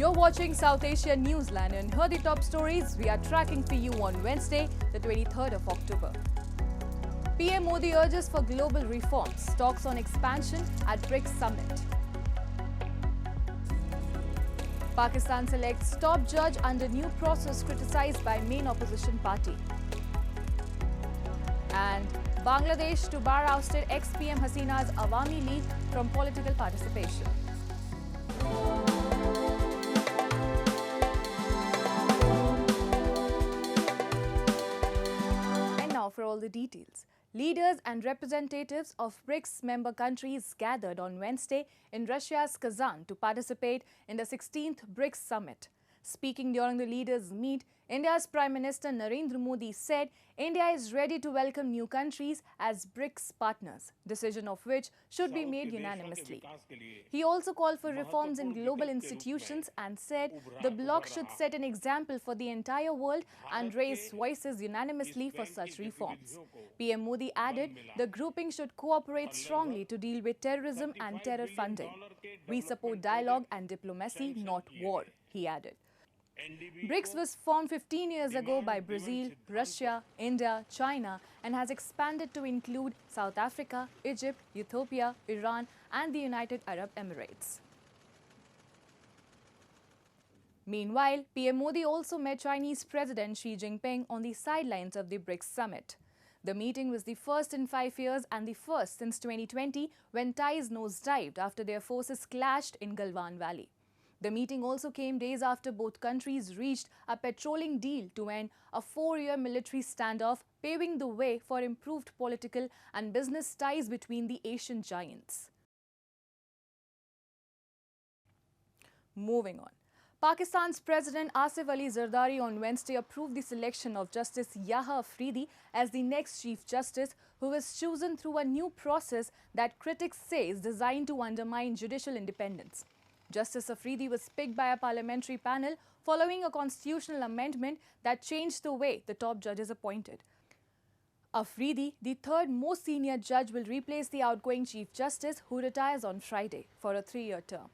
You're watching South Asia Newsline, and here are the top stories we are tracking for you on Wednesday, the 23rd of October. PM Modi urges for global reforms, talks on expansion at BRICS summit. Pakistan selects top judge under new process criticized by main opposition party. And Bangladesh to bar ousted ex-PM Hasina's Awami League from political participation. And now for all the details. Leaders and representatives of BRICS member countries gathered on Wednesday in Russia's Kazan to participate in the 16th BRICS summit. Speaking during the leaders' meet, India's Prime Minister Narendra Modi said India is ready to welcome new countries as BRICS partners, decision of which should be made unanimously. He also called for reforms in global institutions and said the bloc should set an example for the entire world and raise voices unanimously for such reforms. PM Modi added the grouping should cooperate strongly to deal with terrorism and terror funding. We support dialogue and diplomacy, not war, he added. BRICS was formed 15 years ago by Brazil, Russia, India, China and has expanded to include South Africa, Egypt, Ethiopia, Iran and the United Arab Emirates. Meanwhile, PM Modi also met Chinese President Xi Jinping on the sidelines of the BRICS summit. The meeting was the first in 5 years and the first since 2020 when ties nosedived after their forces clashed in Galwan Valley. The meeting also came days after both countries reached a patrolling deal to end a 4-year military standoff, paving the way for improved political and business ties between the Asian giants. Moving on. Pakistan's President Asif Ali Zardari on Wednesday approved the selection of Justice Yahya Afridi as the next Chief Justice, who was chosen through a new process that critics say is designed to undermine judicial independence. Justice Afridi was picked by a parliamentary panel following a constitutional amendment that changed the way the top judge is appointed. Afridi, the third most senior judge, will replace the outgoing Chief Justice who retires on Friday for a 3-year term.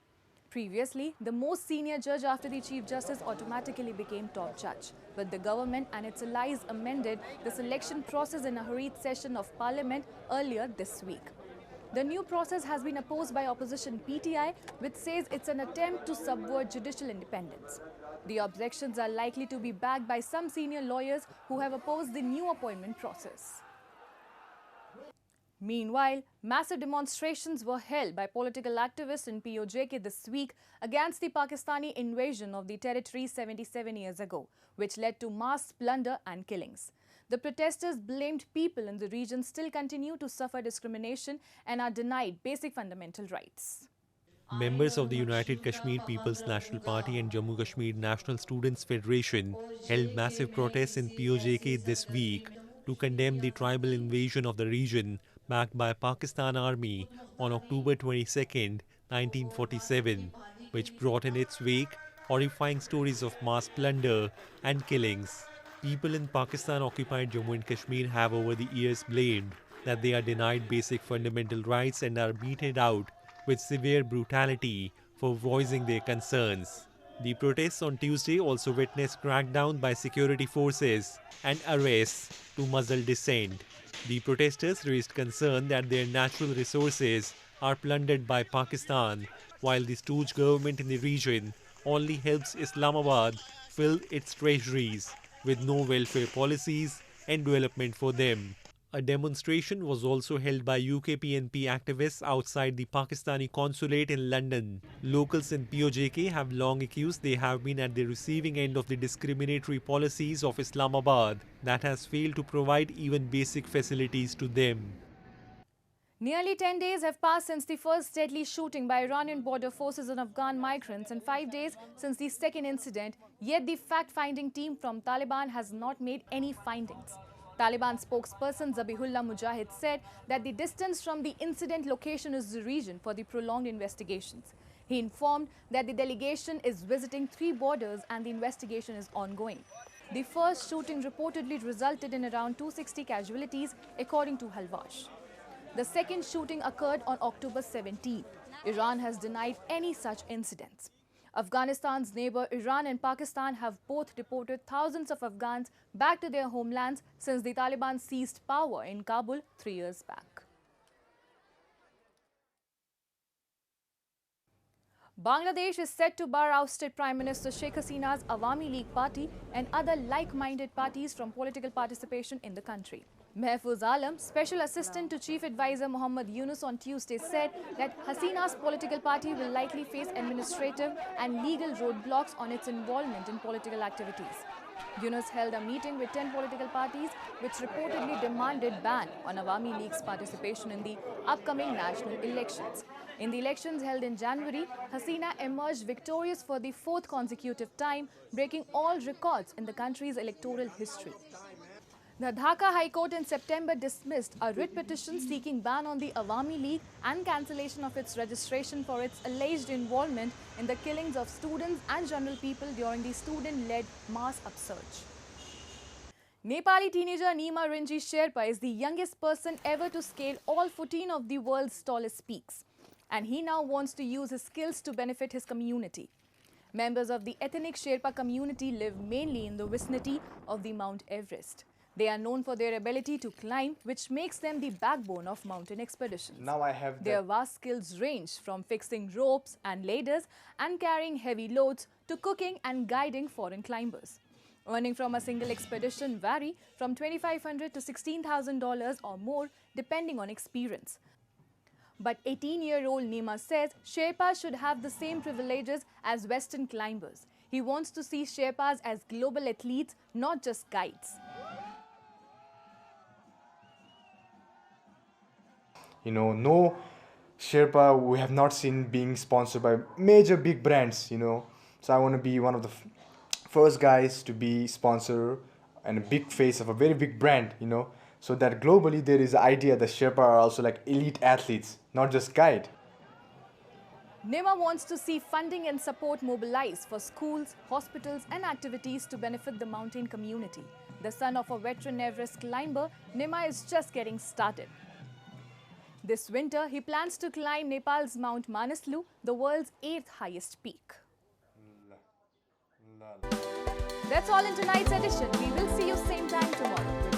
Previously, the most senior judge after the Chief Justice automatically became top judge, but the government and its allies amended the selection process in a hurried session of parliament earlier this week. The new process has been opposed by opposition PTI, which says it's an attempt to subvert judicial independence. The objections are likely to be backed by some senior lawyers who have opposed the new appointment process. Meanwhile, massive demonstrations were held by political activists in PoJK this week against the Pakistani invasion of the territory 77 years ago, which led to mass plunder and killings. The protesters blamed people in the region still continue to suffer discrimination and are denied basic fundamental rights. Members of the United Kashmir People's National Party and Jammu Kashmir National Students Federation held massive protests in PoJK this week to condemn the tribal invasion of the region backed by Pakistan Army on October 22, 1947, which brought in its wake horrifying stories of mass plunder and killings. People in Pakistan-occupied Jammu and Kashmir have over the years blamed that they are denied basic fundamental rights and are meted out with severe brutality for voicing their concerns. The protests on Tuesday also witnessed crackdown by security forces and arrests to muzzle dissent. The protesters raised concern that their natural resources are plundered by Pakistan, while the stooge government in the region only helps Islamabad fill its treasuries with no welfare policies and development for them. A demonstration was also held by UK PNP activists outside the Pakistani consulate in London. Locals in PoJK have long accused they have been at the receiving end of the discriminatory policies of Islamabad that has failed to provide even basic facilities to them. Nearly 10 days have passed since the first deadly shooting by Iranian border forces on Afghan migrants and 5 days since the second incident, yet the fact-finding team from Taliban has not made any findings. Taliban spokesperson Zabihullah Mujahid said that the distance from the incident location is the reason for the prolonged investigations. He informed that the delegation is visiting 3 borders and the investigation is ongoing. The first shooting reportedly resulted in around 260 casualties, according to Halvash. The second shooting occurred on October 17. Iran has denied any such incidents. Afghanistan's neighbor Iran and Pakistan have both deported thousands of Afghans back to their homelands since the Taliban seized power in Kabul 3 years back. Bangladesh is set to bar ousted Prime Minister Sheikh Hasina's Awami League party and other like-minded parties from political participation in the country. Mahfouz Alam, Special Assistant to Chief Advisor Muhammad Yunus on Tuesday said that Hasina's political party will likely face administrative and legal roadblocks on its involvement in political activities. Yunus held a meeting with 10 political parties which reportedly demanded ban on Awami League's participation in the upcoming national elections. In the elections held in January, Hasina emerged victorious for the 4th consecutive time, breaking all records in the country's electoral history. The Dhaka High Court in September dismissed a writ petition seeking ban on the Awami League and cancellation of its registration for its alleged involvement in the killings of students and general people during the student-led mass upsurge. Nepali teenager Nima Rinji Sherpa is the youngest person ever to scale all 14 of the world's tallest peaks, and he now wants to use his skills to benefit his community. Members of the ethnic Sherpa community live mainly in the vicinity of the Mount Everest. They are known for their ability to climb, which makes them the backbone of mountain expeditions. Now I have their vast skills range from fixing ropes and ladders and carrying heavy loads to cooking and guiding foreign climbers. Earning from a single expedition vary from $2,500 to $16,000 or more, depending on experience. But 18-year-old Nima says Sherpas should have the same privileges as Western climbers. He wants to see Sherpas as global athletes, not just guides. You know, no Sherpa we have not seen being sponsored by major big brands, you know. So I want to be one of the first guys to be sponsored and a big face of a very big brand, you know. So that globally there is the idea that Sherpa are also like elite athletes, not just guide. Nima wants to see funding and support mobilized for schools, hospitals and activities to benefit the mountain community. The son of a veteran Everest climber, Nima is just getting started. This winter, he plans to climb Nepal's Mount Manaslu, the world's 8th highest peak. That's all in tonight's edition. We will see you same time tomorrow.